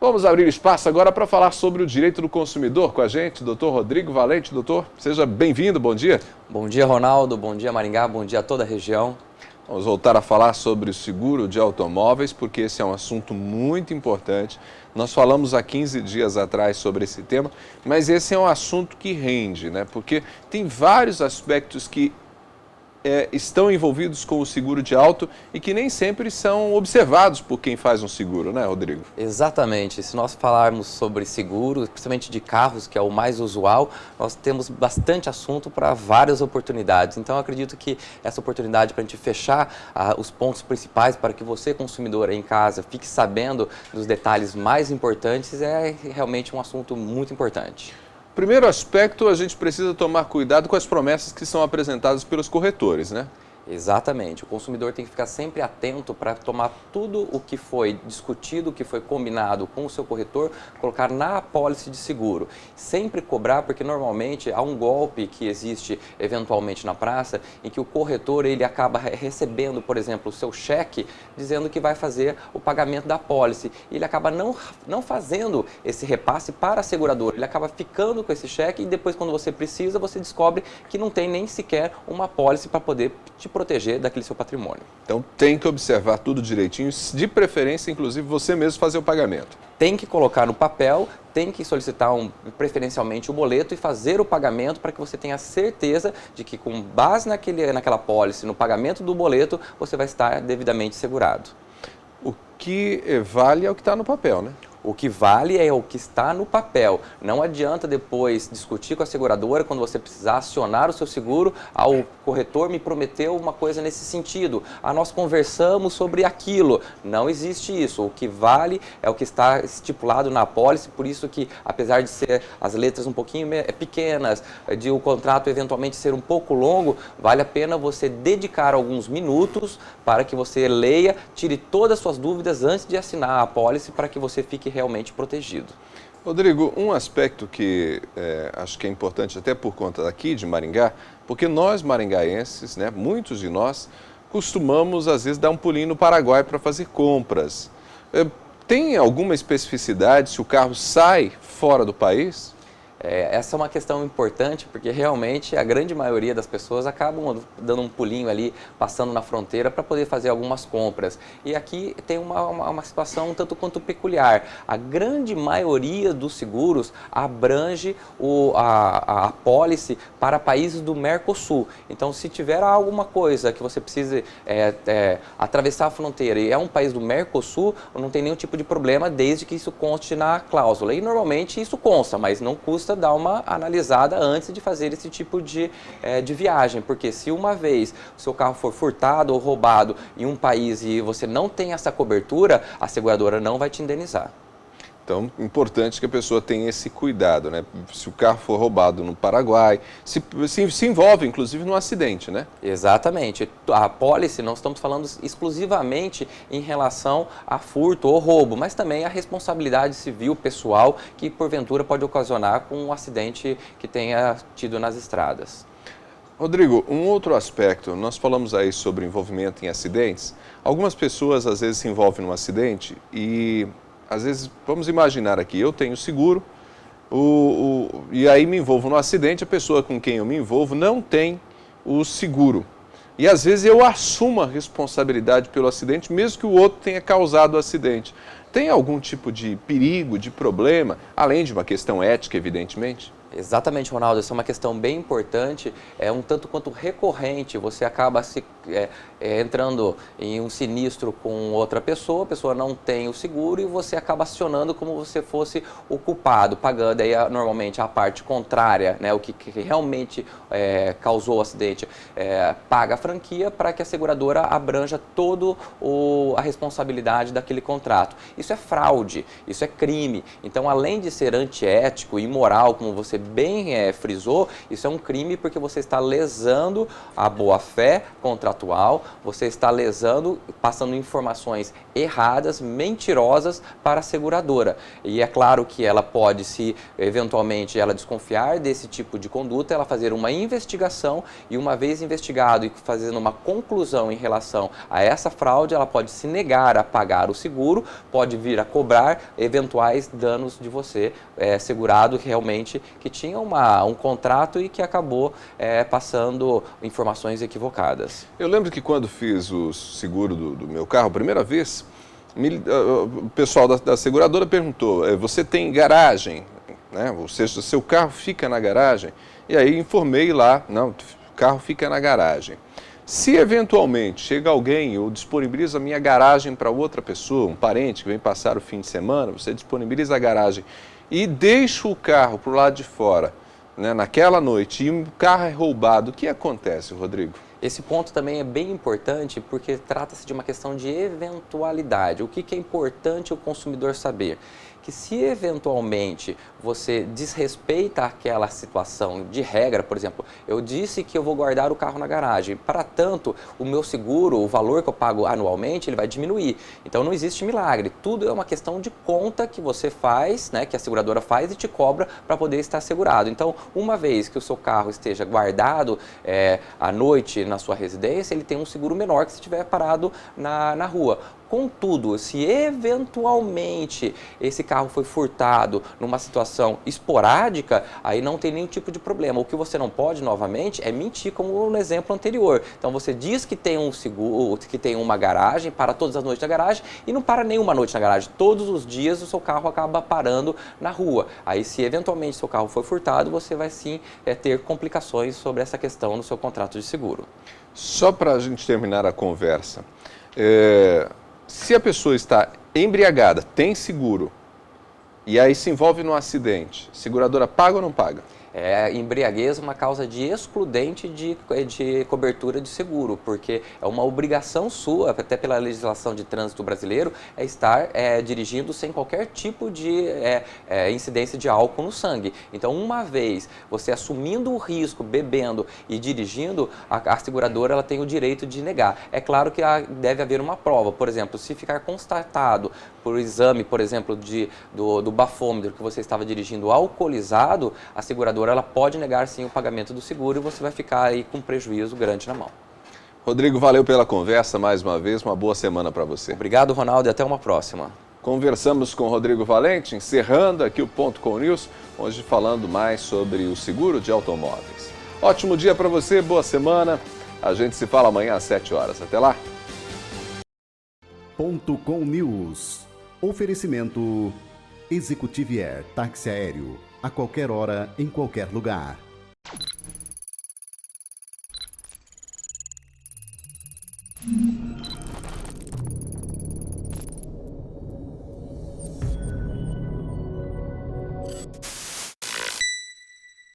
Vamos abrir espaço agora para falar sobre o direito do consumidor com a gente, doutor Rodrigo Valente. Doutor, seja bem-vindo, bom dia. Bom dia, Ronaldo, bom dia, Maringá, bom dia a toda a região. Vamos voltar a falar sobre o seguro de automóveis, porque esse é um assunto muito importante. Nós falamos há 15 dias atrás sobre esse tema, mas esse é um assunto que rende, né? Porque tem vários aspectos que estão envolvidos com o seguro de auto e que nem sempre são observados por quem faz um seguro, né, Rodrigo? Exatamente. Se nós falarmos sobre seguro, principalmente de carros, que é o mais usual, nós temos bastante assunto para várias oportunidades. Então, eu acredito que essa oportunidade para a gente fechar os pontos principais para que você, consumidor aí em casa, fique sabendo dos detalhes mais importantes é realmente um assunto muito importante. Primeiro aspecto, a gente precisa tomar cuidado com as promessas que são apresentadas pelos corretores, né? Exatamente. O consumidor tem que ficar sempre atento para tomar tudo o que foi discutido, o que foi combinado com o seu corretor, colocar na apólice de seguro. Sempre cobrar, porque normalmente há um golpe que existe eventualmente na praça, em que o corretor ele acaba recebendo, por exemplo, o seu cheque, dizendo que vai fazer o pagamento da apólice. E ele acaba não fazendo esse repasse para a seguradora. Ele acaba ficando com esse cheque e depois, quando você precisa, você descobre que não tem nem sequer uma apólice para poder te proteger daquele seu patrimônio. Então tem que observar tudo direitinho, de preferência, inclusive, você mesmo fazer o pagamento. Tem que colocar no papel, tem que solicitar preferencialmente o boleto e fazer o pagamento para que você tenha certeza de que, com base naquela apólice, no pagamento do boleto, você vai estar devidamente segurado. O que vale é o que está no papel, né? O que vale é o que está no papel. Não adianta depois discutir com a seguradora quando você precisar acionar o seu seguro. O corretor me prometeu uma coisa nesse sentido. Nós conversamos sobre aquilo. Não existe isso. O que vale é o que está estipulado na apólice. Por isso que, apesar de ser as letras um pouquinho pequenas, de o contrato eventualmente ser um pouco longo, vale a pena você dedicar alguns minutos para que você leia, tire todas as suas dúvidas antes de assinar a apólice para que você fique realmente protegido. Rodrigo, um aspecto que acho que é importante até por conta daqui de Maringá, porque nós maringaenses, né, muitos de nós, costumamos às vezes dar um pulinho no Paraguai para fazer compras. Tem alguma especificidade se o carro sai fora do país? Essa é uma questão importante porque realmente a grande maioria das pessoas acabam dando um pulinho ali, passando na fronteira para poder fazer algumas compras. E aqui tem uma situação um tanto quanto peculiar. A grande maioria dos seguros abrange a apólice para países do Mercosul. Então, se tiver alguma coisa que você precise atravessar a fronteira e é um país do Mercosul, não tem nenhum tipo de problema desde que isso conste na cláusula. E normalmente isso consta, mas não custa dar uma analisada antes de fazer esse tipo de viagem, porque se uma vez o seu carro for furtado ou roubado em um país e você não tem essa cobertura, a seguradora não vai te indenizar. Então, importante que a pessoa tenha esse cuidado, né? Se o carro for roubado no Paraguai, se envolve inclusive num acidente, né? Exatamente. A apólice, nós estamos falando exclusivamente em relação a furto ou roubo, mas também a responsabilidade civil pessoal que porventura pode ocasionar com um acidente que tenha tido nas estradas. Rodrigo, um outro aspecto, nós falamos aí sobre envolvimento em acidentes. Algumas pessoas às vezes se envolvem num acidente e às vezes, vamos imaginar aqui, eu tenho seguro e aí me envolvo no acidente, a pessoa com quem eu me envolvo não tem o seguro. E às vezes eu assumo a responsabilidade pelo acidente, mesmo que o outro tenha causado o acidente. Tem algum tipo de perigo, de problema, além de uma questão ética, evidentemente? Exatamente, Ronaldo, essa é uma questão bem importante, é um tanto quanto recorrente, você acaba entrando em um sinistro com outra pessoa, a pessoa não tem o seguro e você acaba acionando como você fosse o culpado, pagando aí normalmente a parte contrária, né, o que realmente causou o acidente, paga a franquia para que a seguradora abranja toda a responsabilidade daquele contrato. Isso é fraude, isso é crime, então além de ser antiético e imoral, como você bem frisou, isso é um crime porque você está lesando a boa-fé contratual, você está lesando, passando informações erradas, mentirosas para a seguradora. E é claro que ela pode, se eventualmente ela desconfiar desse tipo de conduta, ela fazer uma investigação e uma vez investigado e fazendo uma conclusão em relação a essa fraude, ela pode se negar a pagar o seguro, pode vir a cobrar eventuais danos de você, segurado realmente que tinha um contrato e que acabou passando informações equivocadas. Eu lembro que quando fiz o seguro do meu carro, a primeira vez, o pessoal da seguradora perguntou, você tem garagem? Né? Ou seja, seu carro fica na garagem? E aí informei lá, não, o carro fica na garagem. Se eventualmente chega alguém ou disponibiliza a minha garagem para outra pessoa, um parente que vem passar o fim de semana, você disponibiliza a garagem e deixa o carro para o lado de fora, né, naquela noite, e o carro é roubado, o que acontece, Rodrigo? Esse ponto também é bem importante porque trata-se de uma questão de eventualidade. O que é importante o consumidor saber? Que se eventualmente você desrespeita aquela situação de regra, por exemplo, eu disse que eu vou guardar o carro na garagem, para tanto, o meu seguro, o valor que eu pago anualmente, ele vai diminuir. Então não existe milagre, tudo é uma questão de conta que você faz, né, que a seguradora faz e te cobra para poder estar segurado. Então, uma vez que o seu carro esteja guardado à noite na sua residência, ele tem um seguro menor que se estiver parado na rua. Contudo, se eventualmente esse carro foi furtado numa situação esporádica, aí não tem nenhum tipo de problema. O que você não pode, novamente, é mentir, como no exemplo anterior. Então, você diz que tem um seguro, que tem uma garagem, para todas as noites na garagem, e não para nenhuma noite na garagem. Todos os dias o seu carro acaba parando na rua. Aí, se eventualmente seu carro foi furtado, você vai sim ter complicações sobre essa questão no seu contrato de seguro. Só para a gente terminar a conversa, se a pessoa está embriagada, tem seguro, e aí se envolve num acidente, seguradora paga ou não paga? Embriaguez é uma causa de excludente de cobertura de seguro, porque é uma obrigação sua, até pela legislação de trânsito brasileiro, estar dirigindo sem qualquer tipo de incidência de álcool no sangue. Então, uma vez você assumindo o risco, bebendo e dirigindo, a seguradora ela tem o direito de negar. É claro que deve haver uma prova, por exemplo, se ficar constatado por exame, por exemplo, do bafômetro que você estava dirigindo alcoolizado, a seguradora ela pode negar sim o pagamento do seguro e você vai ficar aí com um prejuízo grande na mão. Rodrigo, valeu pela conversa mais uma vez, uma boa semana para você. Obrigado, Ronaldo, e até uma próxima. Conversamos com o Rodrigo Valente, encerrando aqui o Ponto Com News, hoje falando mais sobre o seguro de automóveis. Ótimo dia para você, boa semana, a gente se fala amanhã às 7 horas. Até lá! Ponto Com News. Oferecimento Executivier Táxi Aéreo. A qualquer hora, em qualquer lugar.